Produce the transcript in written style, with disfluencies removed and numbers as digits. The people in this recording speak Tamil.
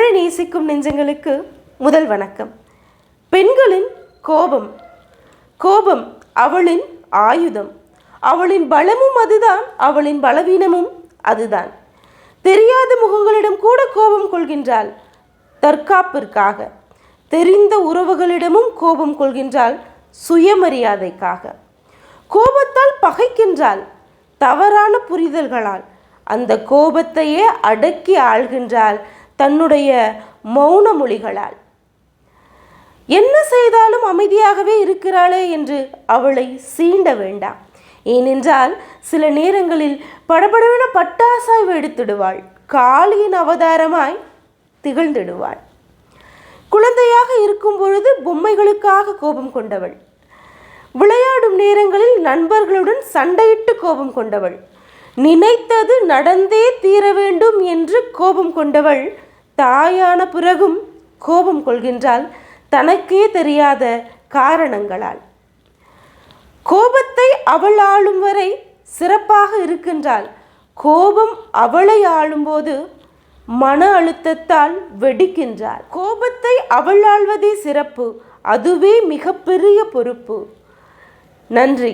தமிழை நேசிக்கும் நெஞ்சங்களுக்கு முதல் வணக்கம். பெண்களின் கோபம். கோபம் அவளின் ஆயுதம். அவளின் பலமும் அதுதான், அவளின் பலவீனமும் அதுதான். தெரியாத முகங்களிடம் கூட கோபம் கொள்கின்றாள் தற்காப்பிற்காக. தெரிந்த உறவுகளிடமும் கோபம் கொள்கின்றாள் சுயமரியாதைக்காக. கோபத்தால் பகைக்கின்றாள் தவறான புரிதல்களால். அந்த கோபத்தையே அடக்கி ஆள்கின்றாள் தன்னுடைய மௌன மொழிகளால். என்ன செய்தாலும் அமைதியாகவே இருக்கிறாளே என்று அவளை சீண்ட வேண்டாம். ஏனென்றால் சில நேரங்களில் படபடவென பட்டாசாய் வெடித்திடுவாள், காளியின் அவதாரமாய் திகழ்ந்திடுவாள். குழந்தையாக இருக்கும் பொழுது பொம்மைகளுக்காக கோபம் கொண்டவள். விளையாடும் நேரங்களில் நண்பர்களுடன் சண்டையிட்டு கோபம் கொண்டவள். நினைத்தது நடந்தே தீர வேண்டும் என்று கோபம் கொண்டவள் தாயான பிறகும் கோபம் கொள்கின்றாள் தனக்கே தெரியாத காரணங்களால். கோபத்தை அவள் ஆளும் வரை சிறப்பாக இருக்கின்றாள். கோபம் அவளை ஆளும்போது மன அழுத்தத்தால் வெடிக்கின்றாள். கோபத்தை அவள் ஆள்வதே சிறப்பு, அதுவே மிகப்பெரிய பொறுப்பு. நன்றி.